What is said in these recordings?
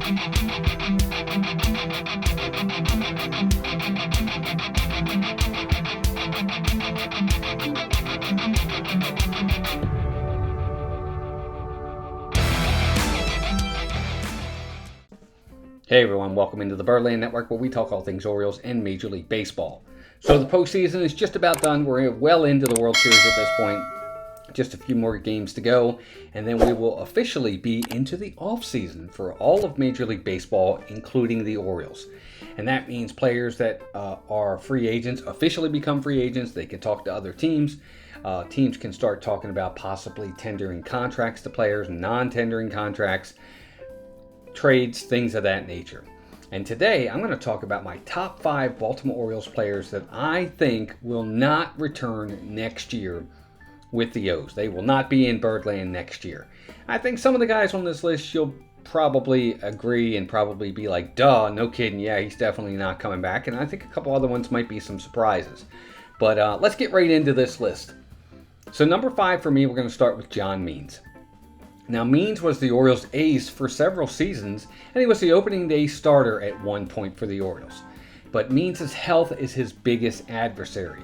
Hey everyone, welcome into the Birdland Network where we talk all things Orioles and Major League Baseball. So the postseason is just about done. We're well into the World Series at this point. Just a few more games to go, and then we will officially be into the off-season for all of Major League Baseball, including the Orioles. And that means players that are free agents officially become free agents. They can talk to other teams. Teams can start talking about possibly tendering contracts to players, non-tendering contracts, trades, things of that nature. And today I'm going to talk about my top 5 Baltimore Orioles players that I think will not return next year with the O's. They will not be in Birdland next year. I think some of the guys on this list you'll probably agree and probably be like, duh, no kidding, yeah, he's definitely not coming back. And I think a couple other ones might be some surprises. But let's get right into this list. So number 5 for me, we're going to start with John Means. Now, Means was the Orioles' ace for several seasons, and he was the opening day starter at one point for the Orioles. But Means' health is his biggest adversary.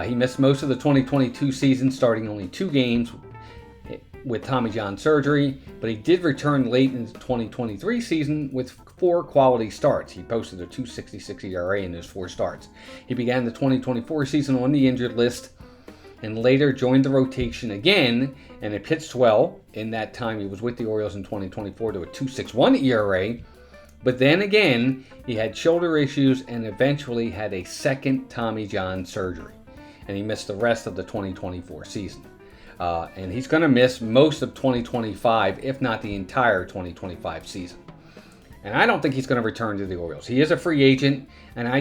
He missed most of the 2022 season, starting only 2 games with Tommy John surgery, but he did return late in the 2023 season with 4 quality starts. He posted a .266 ERA in those 4 starts. He began the 2024 season on the injured list, and later joined the rotation again, and it pitched well. In that time, he was with the Orioles in 2024 to a .261 ERA. But then again, he had shoulder issues and eventually had a second Tommy John surgery. And he missed the rest of the 2024 season. And he's going to miss most of 2025, if not the entire 2025 season. And I don't think he's going to return to the Orioles. He is a free agent, and I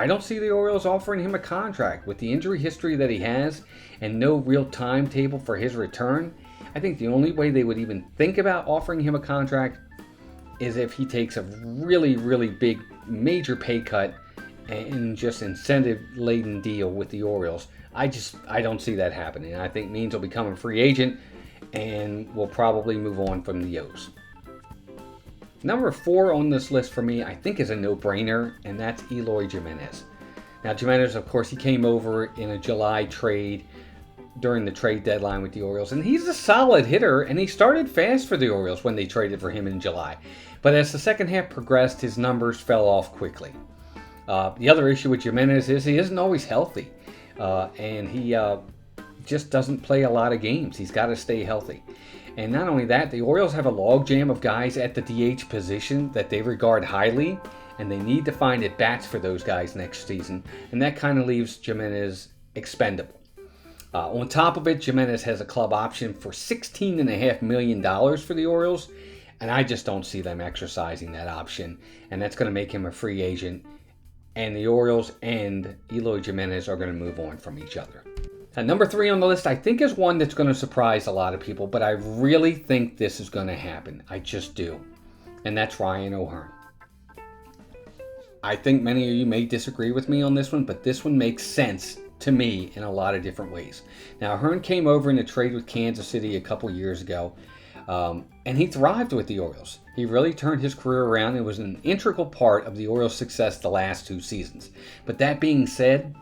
don't see the Orioles offering him a contract. With the injury history that he has and no real timetable for his return, I think the only way they would even think about offering him a contract is if he takes a really, really big, major pay cut and just incentive-laden deal with the Orioles. I don't see that happening. I think Means will become a free agent and will probably move on from the O's. Number 4 on this list for me, I think, is a no-brainer, and that's Eloy Jimenez. Now, Jimenez, of course, he came over in a July trade during the trade deadline with the Orioles, and he's a solid hitter, and he started fast for the Orioles when they traded for him in July. But as the second half progressed, his numbers fell off quickly. The other issue with Jimenez is he isn't always healthy, and he just doesn't play a lot of games. He's got to stay healthy. And not only that, the Orioles have a logjam of guys at the DH position that they regard highly, and they need to find at-bats for those guys next season, and that kind of leaves Jimenez expendable. On top of it, Jimenez has a club option for $16.5 million for the Orioles, and I just don't see them exercising that option, and that's going to make him a free agent, and the Orioles and Eloy Jimenez are going to move on from each other. Now, number 3 on the list, I think, is one that's going to surprise a lot of people, but I really think this is going to happen. I just do. And that's Ryan O'Hearn. I think many of you may disagree with me on this one, but this one makes sense to me in a lot of different ways. Now, O'Hearn came over in a trade with Kansas City a couple years ago, and he thrived with the Orioles. He really turned his career around and was an integral part of the Orioles' success the last 2 seasons. But that being said,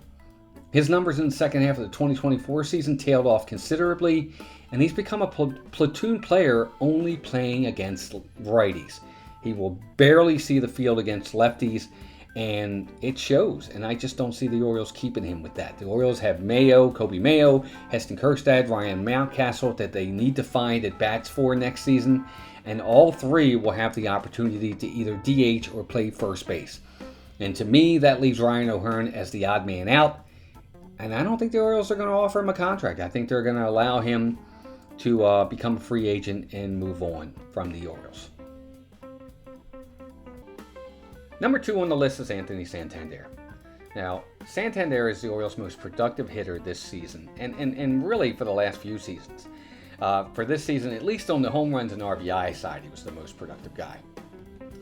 his numbers in the second half of the 2024 season tailed off considerably, and he's become a platoon player only playing against righties. He will barely see the field against lefties, and it shows. And I just don't see the Orioles keeping him with that. The Orioles have Kobe Mayo, Heston Kjerstad, Ryan Mountcastle that they need to find at bats for next season, and all 3 will have the opportunity to either DH or play first base. And to me, that leaves Ryan O'Hearn as the odd man out. And I don't think the Orioles are going to offer him a contract. I think they're going to allow him to become a free agent and move on from the Orioles. Number 2 on the list is Anthony Santander. Now, Santander is the Orioles' most productive hitter this season, and really for the last few seasons. For this season, at least on the home runs and RBI side, he was the most productive guy.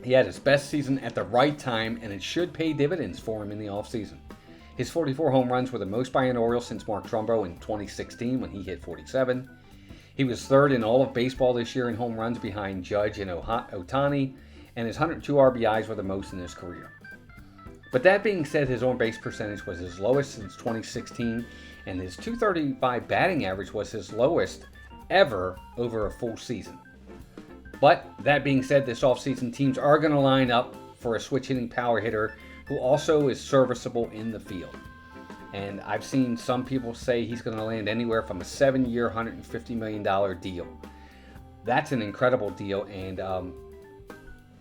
He had his best season at the right time, and it should pay dividends for him in the offseason. His 44 home runs were the most by an Oriole since Mark Trumbo in 2016 when he hit 47. He was 3rd in all of baseball this year in home runs behind Judge and Ohtani, and his 102 RBIs were the most in his career. But that being said, his on-base percentage was his lowest since 2016, and his .235 batting average was his lowest ever over a full season. But that being said, this offseason, teams are going to line up for a switch-hitting power hitter who also is serviceable in the field. And I've seen some people say he's going to land anywhere from a 7-year, $150 million deal. That's an incredible deal, and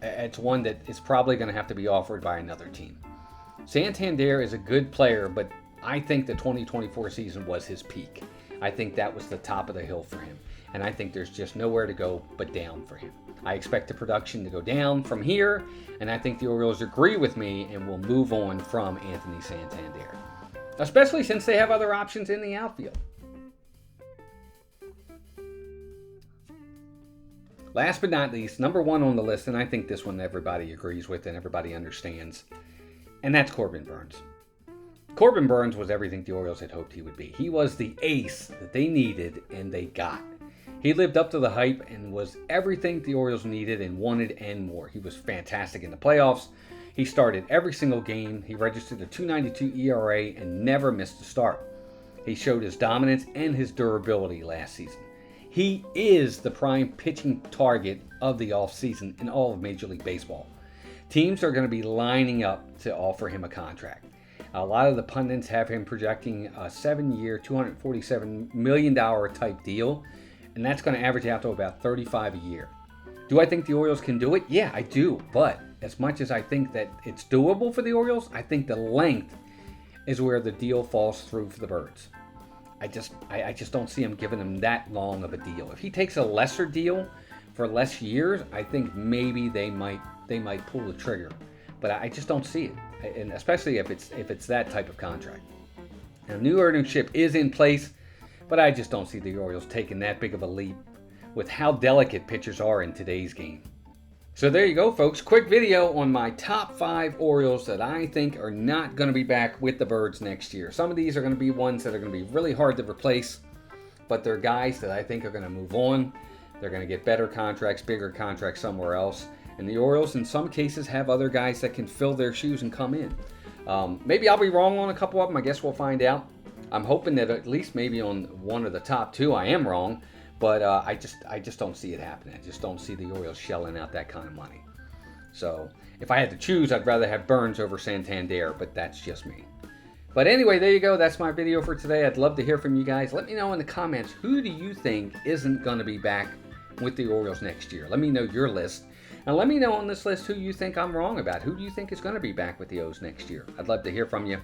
it's one that is probably going to have to be offered by another team. Santander is a good player, but I think the 2024 season was his peak. I think that was the top of the hill for him, and I think there's just nowhere to go but down for him. I expect the production to go down from here, and I think the Orioles agree with me and will move on from Anthony Santander, especially since they have other options in the outfield. Last but not least, number one on the list, and I think this one everybody agrees with and everybody understands, and that's Corbin Burns. Corbin Burns was everything the Orioles had hoped he would be. He was the ace that they needed and they got. He lived up to the hype and was everything the Orioles needed and wanted and more. He was fantastic in the playoffs. He started every single game. He registered a .292 ERA and never missed a start. He showed his dominance and his durability last season. He is the prime pitching target of the offseason in all of Major League Baseball. Teams are going to be lining up to offer him a contract. A lot of the pundits have him projecting a 7-year, $247 million type deal, and that's going to average out to about $35 a year. Do I think the Orioles can do it? Yeah, I do. But as much as I think that it's doable for the Orioles, I think the length is where the deal falls through for the Birds. I just don't see him giving him that long of a deal. If he takes a lesser deal for less years, I think maybe they might pull the trigger. But I just don't see it, and especially if it's that type of contract. Now, new ownership is in place, but I just don't see the Orioles taking that big of a leap with how delicate pitchers are in today's game. So there you go, folks. Quick video on my top 5 Orioles that I think are not going to be back with the Birds next year. Some of these are going to be ones that are going to be really hard to replace, but they're guys that I think are going to move on. They're going to get better contracts, bigger contracts somewhere else. And the Orioles, in some cases, have other guys that can fill their shoes and come in. Maybe I'll be wrong on a couple of them. I guess we'll find out. I'm hoping that at least maybe on one of the top 2 I am wrong. But I just don't see it happening. I just don't see the Orioles shelling out that kind of money. So if I had to choose, I'd rather have Burns over Santander, but that's just me. But anyway, there you go. That's my video for today. I'd love to hear from you guys. Let me know in the comments, who do you think isn't going to be back with the Orioles next year? Let me know your list. And let me know on this list who you think I'm wrong about. Who do you think is going to be back with the O's next year? I'd love to hear from you.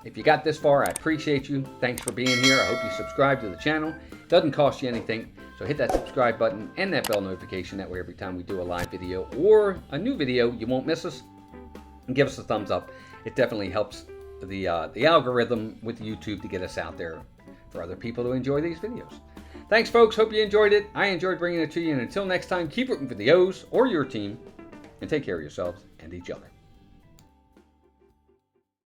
If you got this far, I appreciate you. Thanks for being here. I hope you subscribe to the channel. It doesn't cost you anything, so hit that subscribe button and that bell notification. That way every time we do a live video or a new video, you won't miss us. And give us a thumbs up. It definitely helps the algorithm with YouTube to get us out there for other people to enjoy these videos. Thanks, folks. Hope you enjoyed it. I enjoyed bringing it to you. And until next time, keep rooting for the O's or your team. And take care of yourselves and each other.